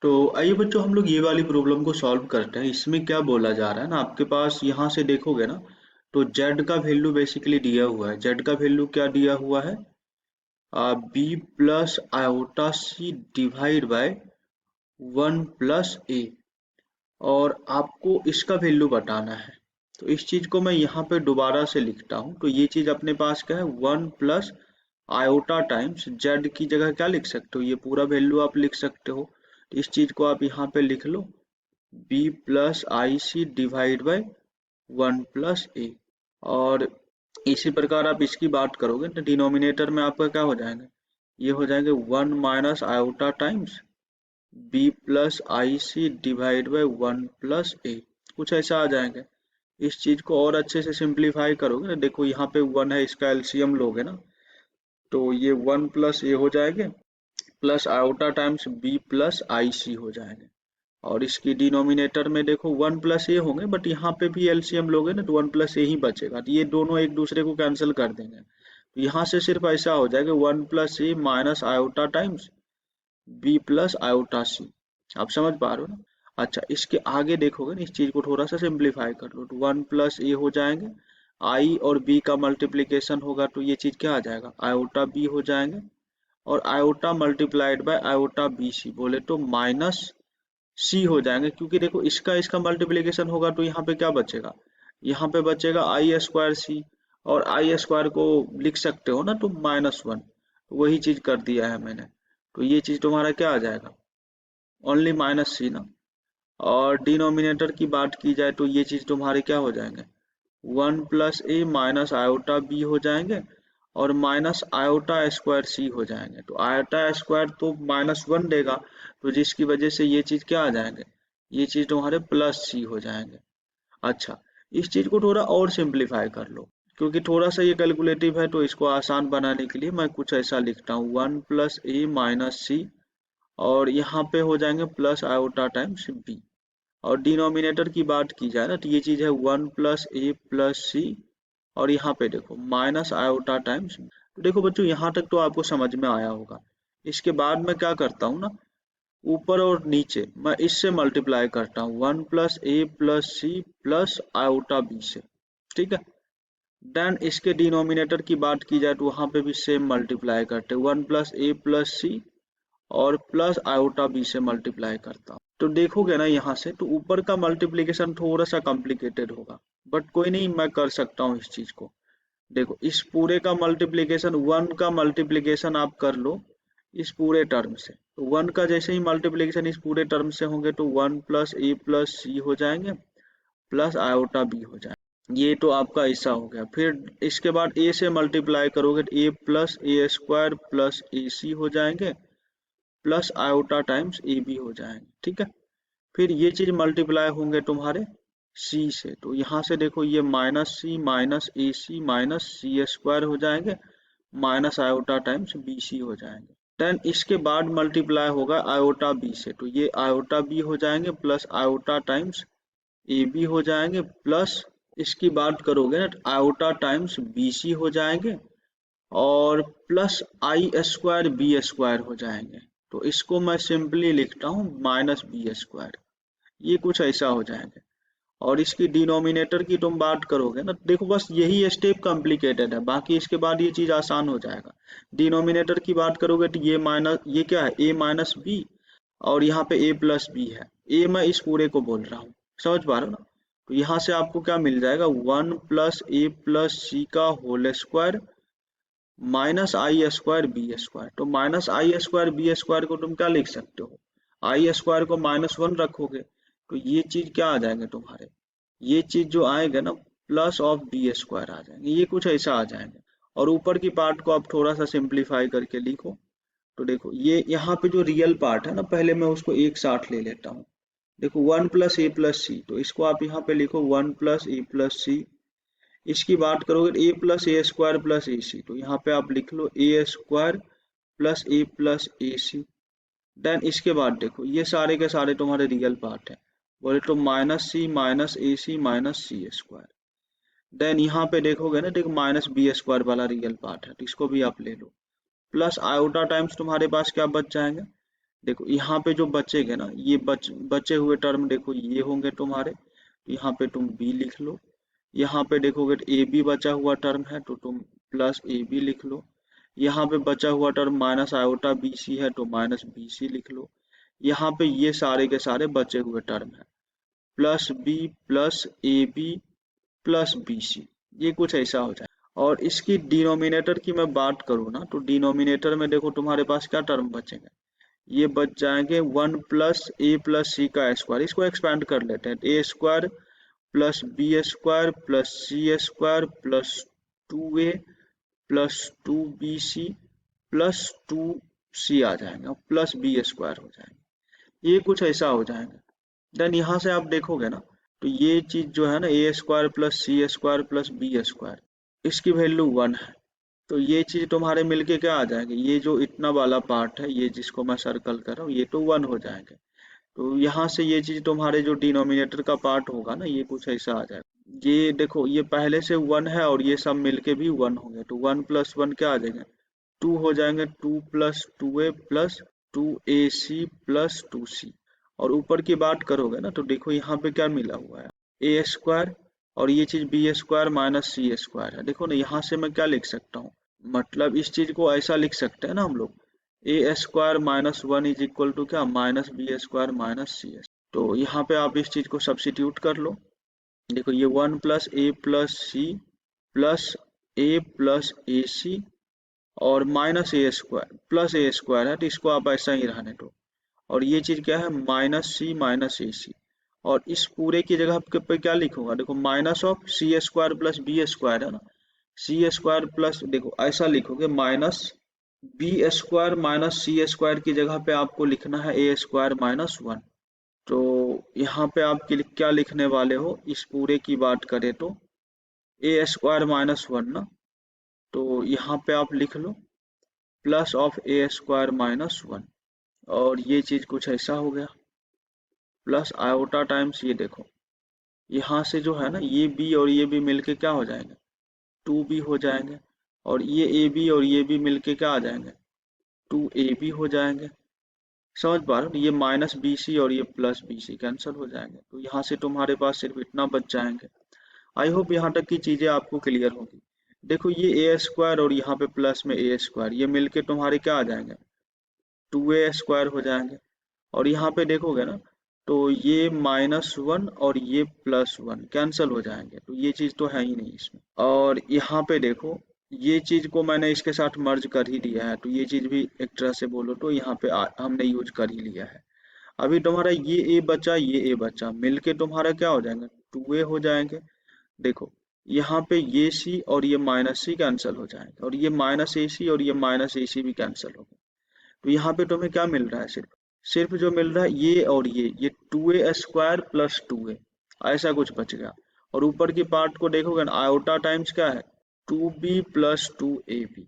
तो आइए बच्चों हम लोग ये वाली प्रॉब्लम को सॉल्व करते हैं। इसमें क्या बोला जा रहा है ना, आपके पास यहाँ से देखोगे ना, तो z का वैल्यू बेसिकली दिया हुआ है। z का वैल्यू क्या दिया हुआ है? b plus iota c divide by 1 plus a, और आपको इसका वैल्यू बताना है। तो इस चीज को मैं यहाँ पे दोबारा से लिखता हूँ। तो ये चीज अपने पास क्या है, 1 प्लस आयोटा टाइम्स जेड की जगह क्या लिख सकते हो, ये पूरा वैल्यू आप लिख सकते हो। तो इस चीज को आप यहाँ पे लिख लो, b plus i c divide by 1 plus a. और इसी प्रकार आप इसकी बात करोगे तो डिनोमिनेटर में आपका क्या हो जाएगा, ये हो जाएंगे 1 minus iota times b plus i c divide by 1 plus a, कुछ ऐसा आ जाएगा। इस चीज को और अच्छे से सिंप्लीफाई करोगे ना, देखो यहाँ पे 1 है, इसका एलसीएम लोगे ना, तो ये 1 प्लस ए हो जाएंगे plus iota times b plus i c हो जाएंगे। और इसकी डिनोमिनेटर में देखो 1 प्लस ए होंगे, बट यहाँ पे भी एलसीएम लोगे ना तो 1 प्लस ए ही बचेगा, तो ये दोनों एक दूसरे को कैंसिल कर देंगे। तो यहाँ से सिर्फ ऐसा हो जाएगा 1 plus a minus iota times b plus iota c. आप समझ पा रहे हो ना? अच्छा, इसके आगे देखोगे ना, इस चीज को थोड़ा सा सिंप्लीफाई कर लो तो 1 प्लस ए हो जाएंगे, आई और बी का मल्टीप्लीकेशन होगा तो ये चीज क्या आ जाएगा, आयोटा बी हो जाएंगे। और iota multiplied by iota B C बोले तो माइनस सी हो जाएंगे, क्योंकि देखो इसका इसका मल्टीप्लिकेशन होगा तो यहाँ पे क्या बचेगा, यहाँ पे बचेगा आई स्क्वायर सी। और आई स्क्वायर को लिख सकते हो ना तो -1, वही चीज कर दिया है मैंने। तो ये चीज तुम्हारा क्या आ जाएगा, ओनली माइनस सी ना। और डिनोमिनेटर की बात की जाए तो ये चीज तुम्हारे क्या हो जाएंगे, 1 plus a minus iota B हो जाएंगे, और माइनस आयोटा स्क्वायर सी हो जाएंगे। तो आयोटा स्क्वायर तो -1 देगा, तो जिसकी वजह से ये चीज क्या आ जाएंगे, ये चीज तुम्हारे प्लस सी हो जाएंगे। अच्छा, इस चीज को थोड़ा और सिंप्लीफाई कर लो, क्योंकि थोड़ा सा ये कैलकुलेटिव है तो इसको आसान बनाने के लिए मैं कुछ ऐसा लिखता हूँ, 1 प्लस ए माइनस सी, और यहाँ पे हो जाएंगे प्लस आयोटा टाइम्स बी। और डिनोमिनेटर की बात की जाए ना तो ये चीज है 1 प्लस ए प्लस सी, और यहाँ पे देखो माइनस आयोटा टाइम्स। तो देखो बच्चों, यहाँ तक तो आपको समझ में आया होगा। इसके बाद मैं क्या करता हूँ ना, ऊपर और नीचे मैं इससे मल्टीप्लाई करता हूँ, 1 plus a plus c plus iota b से। ठीक है, देन इसके डिनोमिनेटर की बात की जाए तो वहां पे भी सेम मल्टीप्लाई करते हैं, 1 प्लस ए प्लस सी और प्लस आयोटा बी से मल्टीप्लाई करता हूँ। तो देखोगे ना यहाँ से, तो ऊपर का मल्टीप्लिकेशन थोड़ा सा कॉम्प्लिकेटेड होगा, बट कोई नहीं, मैं कर सकता हूँ इस चीज को। देखो इस पूरे का मल्टीप्लिकेशन, 1 का मल्टीप्लिकेशन आप कर लो इस पूरे टर्म से। तो 1 का जैसे ही मल्टीप्लिकेशन इस पूरे टर्म से होंगे तो 1 प्लस ए प्लस सी हो जाएंगे प्लस आयोटा बी हो जाएंगे। ये तो आपका ऐसा हो गया। फिर इसके बाद ए से मल्टीप्लाई करोगे तो A plus A square plus A C हो जाएंगे plus iota times A B हो जाएंगे। ठीक है, फिर ये चीज मल्टीप्लाई होंगे तुम्हारे सी से, तो यहाँ से देखो ये minus C minus A C minus C square हो जाएंगे minus iota times B C हो जाएंगे। देन इसके बाद मल्टीप्लाई होगा आयोटा बी से, तो ये आयोटा बी हो जाएंगे plus iota times A B हो जाएंगे, प्लस इसकी बात करोगे ना तो आयोटा टाइम्स बी सी हो जाएंगे, और प्लस आई स्क्वायर बी स्क्वायर हो जाएंगे। तो इसको मैं सिंपली लिखता हूँ माइनस बी स्क्वायर, ये कुछ ऐसा हो जाएगा। और इसकी डिनोमिनेटर की तुम बात करोगे ना, देखो बस यही स्टेप कॉम्प्लिकेटेड है, बाकी इसके बाद ये चीज आसान हो जाएगा। डिनोमिनेटर की बात करोगे तो ये माइनस, ये क्या है, ए माइनस बी, और यहाँ पे ए प्लस बी है। ए मैं इस पूरे को बोल रहा हूँ, समझ पा रहे हो ना? तो यहाँ से आपको क्या मिल जाएगा, 1 प्लस ए प्लस सी का होल स्क्वायर माइनस आई स्क्वायर बी स्क्वायर। तो माइनस आई स्क्वायर बी स्क्वायर को तुम क्या लिख सकते हो, आई स्क्वायर को -1 रखोगे तो ये चीज क्या आ जाएंगे तुम्हारे, ये चीज जो आएगा ना प्लस ऑफ बी स्क्वायर आ जाएंगे, ये कुछ ऐसा आ जाएंगे। और ऊपर की पार्ट को आप थोड़ा सा सिंप्लीफाई करके लिखो। तो देखो ये यहाँ पे जो रियल पार्ट है ना, पहले मैं उसको एक साथ ले लेता हूँ। देखो 1 प्लस ए प्लस सी, तो इसको आप यहाँ पे लिखो 1 प्लस ए प्लस सी। इसकी बात करोगे ए प्लस ए स्क्वायर प्लस ए सी, तो यहाँ पे आप लिख लो ए square plus a plus A C. Then इसके बाद देखो ये सारे के सारे तुम्हारे रियल पार्ट है, बोले तो minus C minus A C minus C square. Then यहाँ पे देखोगे ना, देखो माइनस बी स्क्वायर वाला रियल पार्ट है, तो इसको भी आप ले लो, प्लस आयोटा टाइम्स तुम्हारे पास क्या बच जाएंगे, देखो यहाँ पे जो बचेंगे ना, ये बचे हुए टर्म देखो ये होंगे तुम्हारे, तो यहाँ पे तुम बी लिख लो। यहाँ पे देखोगे तो ए बी बचा हुआ टर्म है तो तुम प्लस ए बी लिख लो। यहाँ पे बचा हुआ term minus iota B C है तो माइनस बी सी लिख लो। यहाँ पे ये सारे के सारे बचे हुए टर्म है, plus B plus A B plus B C, ये कुछ ऐसा हो जाए। और इसकी डिनोमिनेटर की मैं बात करूँ ना, तो डिनोमिनेटर में देखो तुम्हारे पास क्या टर्म बचेंगे, ये बच जाएंगे 1 + a + c का स्क्वायर। इसको एक्सपेंड कर लेते हैं, a square plus B square plus c square plus 2a plus 2bc plus 2c आ जाएगा, प्लस बी स्क्वायर हो जाएगा, ये कुछ ऐसा हो जाएगा। देन यहाँ से आप देखोगे ना, तो ये चीज जो है ना, ए square plus c square plus B square, इसकी वैल्यू 1 है। तो ये चीज तुम्हारे मिलके क्या आ जाएंगे, ये जो इतना वाला पार्ट है, ये जिसको मैं सर्कल कर रहा हूँ, ये तो 1 हो जाएंगे। तो यहाँ से ये चीज तुम्हारे जो डिनोमिनेटर का पार्ट होगा ना, ये कुछ ऐसा आ जाएगा। ये देखो ये पहले से 1 है और ये सब मिलके भी 1 होंगे, तो 1 + 1 क्या आ जाएंगे, 2 हो जाएंगे, 2 + 2a plus 2ac plus 2c। और ऊपर की बात करोगे ना, तो देखो यहाँ पे क्या मिला हुआ है, ए स्क्वायर, और ये चीज B square minus C square है। देखो ना यहाँ से मैं क्या लिख सकता हूँ, मतलब इस चीज को ऐसा लिख सकते हैं ना हम लोग, a square minus 1 is equal to क्या, minus B square minus c. तो यहाँ पे आप इस चीज को सब्सिट्यूट कर लो। देखो ये 1 + a + c plus a plus A c और minus a square plus A square है, तो इसको आप ऐसा ही रहने दो। और ये चीज क्या है, minus C minus A c. और इस पूरे की जगह पे क्या लिखूंगा, देखो minus of C square plus B square है ना, सी स्क्वायर प्लस, देखो ऐसा लिखोगे, minus B square minus C square की जगह पे आपको लिखना है ए स्क्वायर माइनस 1। तो यहाँ पे आप क्या लिखने वाले हो, इस पूरे की बात करें तो ए स्क्वायर माइनस 1 ना, तो यहाँ पे आप लिख लो plus of a square minus 1। और ये चीज कुछ ऐसा हो गया, प्लस आयोटा टाइम्स ये देखो, यहाँ से जो है ना, ये बी और ये बी मिलके क्या हो जाएंगे, 2b हो जाएंगे। और ये ए बी और ये बी मिलके क्या आ जाएंगे, 2ab हो जाएंगे। समझ पा रहे हो, ये माइनस बी सी और ये प्लस बी सी कैंसिल हो जाएंगे, तो यहाँ से तुम्हारे पास सिर्फ इतना बच जाएंगे। आई होप यहाँ तक की चीजें आपको क्लियर होगी। देखो ये ए स्क्वायर और यहाँ पे प्लस में ए स्क्वायर, ये मिलके तुम्हारे क्या आ जाएंगे, 2a स्क्वायर हो जाएंगे। और यहाँ पे देखोगे ना, तो ये -1 और ये +1 कैंसिल हो जाएंगे, तो ये चीज तो है ही नहीं इसमें। और यहाँ पे देखो, ये चीज को मैंने इसके साथ मर्ज कर ही दिया है, तो ये चीज भी एक तरह से बोलो तो यहाँ पे हमने यूज कर ही लिया है। अभी तुम्हारा ये ए बचा, ये ए बचा, मिलके तुम्हारा क्या हो जाएंगे, 2a हो जाएंगे। देखो यहाँ पे ये सी और ये माइनस सी कैंसिल हो जाएंगे, और ये माइनस ए सी और ये माइनस ए सी भी कैंसिल हो गए। तो यहाँ पे तुम्हें क्या मिल रहा है, सिर्फ सिर्फ जो मिल रहा है ये और ये 2a स्क्वायर प्लस 2a, ऐसा कुछ बच गया। और ऊपर की पार्ट को देखोगे ना, आयोटा टाइम्स क्या है, 2b प्लस 2ab।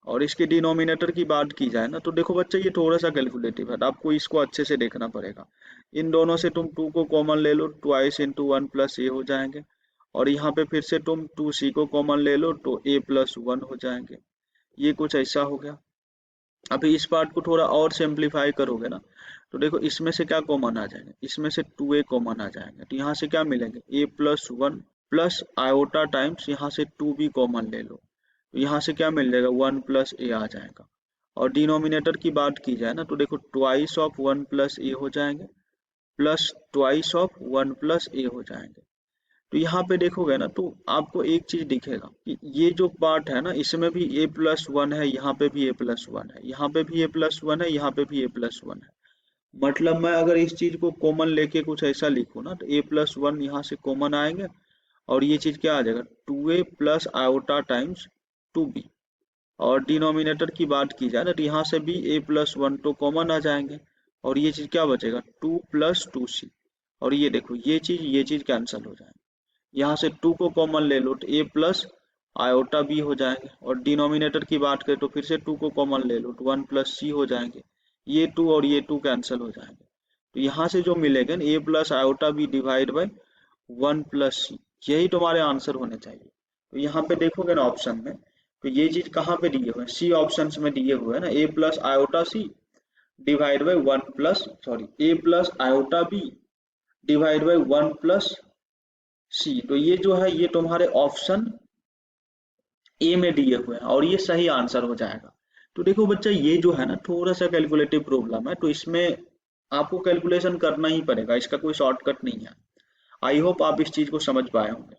और इसके डिनोमिनेटर की बात की जाए ना, तो देखो बच्चे ये थोड़ा सा कैलकुलेटिव है, आपको इसको अच्छे से देखना पड़ेगा। इन दोनों से तुम 2 को कॉमन ले लो, ट्वाइस इंटू 1 + a हो जाएंगे। और यहाँ पे फिर से तुम 2c को कॉमन ले लो तो a + 1 हो जाएंगे, ये कुछ ऐसा हो गया। अभी इस पार्ट को थोड़ा और सिंप्लीफाई करोगे ना, तो देखो इसमें से क्या कॉमन आ जाएंगे, इसमें से 2a कॉमन आ जाएंगे, तो यहाँ से क्या मिलेंगे, a + 1 प्लस आयोटा टाइम्स यहाँ से 2b कॉमन ले लो, तो यहाँ से क्या मिल जाएगा, 1 + a आ जाएगा। और डिनोमिनेटर की बात की जाए ना, तो देखो ट्वाइस ऑफ 1 + a हो जाएंगे, प्लस ट्वाइस ऑफ 1 + a हो जाएंगे। तो यहाँ पे देखोगे ना, तो आपको एक चीज दिखेगा कि ये जो पार्ट है ना, इसमें भी a + 1 है, यहाँ पे भी a + 1 है, यहाँ पे भी a + 1 है, यहाँ पे भी a + 1 है। मतलब मैं अगर इस चीज को कॉमन लेके कुछ ऐसा लिखूँ ना, तो a + 1 यहाँ से कॉमन आएंगे, और ये चीज क्या आ जाएगा, 2a plus iota times 2b। और डिनोमिनेटर की बात की जाए ना, तो यहाँ से भी a + 1 तो कॉमन आ जाएंगे, और ये चीज क्या बचेगा, 2 + 2c। और ये देखो ये चीज कैंसिल हो जाएंगे, यहाँ से 2 को कॉमन ले लो तो a प्लस आयोटा b हो जाएंगे। और डिनोमिनेटर की बात करें तो फिर से 2 को कॉमन ले लो तो 1 + c हो जाएंगे, ये 2 और ये 2 कैंसिल हो जाएंगे। तो यहाँ से जो मिलेगा ना, a plus iota b divide by 1 + c, यही तुम्हारे आंसर होने चाहिए। तो यहाँ पे देखोगे ना ऑप्शन में, तो ये चीज कहाँ पे दिए हुए हैं, सी ऑप्शन में दिए हुए हैं ना, a plus iota c divide by 1 plus sorry a plus iota b divide by 1 plus c. तो ये जो है ये तुम्हारे ऑप्शन ए में दिए हुए हैं और ये सही आंसर हो जाएगा। तो देखो बच्चा ये जो है ना थोड़ा सा कैलकुलेटिव प्रॉब्लम है, तो इसमें आपको कैलकुलेशन करना ही पड़ेगा, इसका कोई शॉर्टकट नहीं है। आई होप आप इस चीज को समझ पाए होंगे।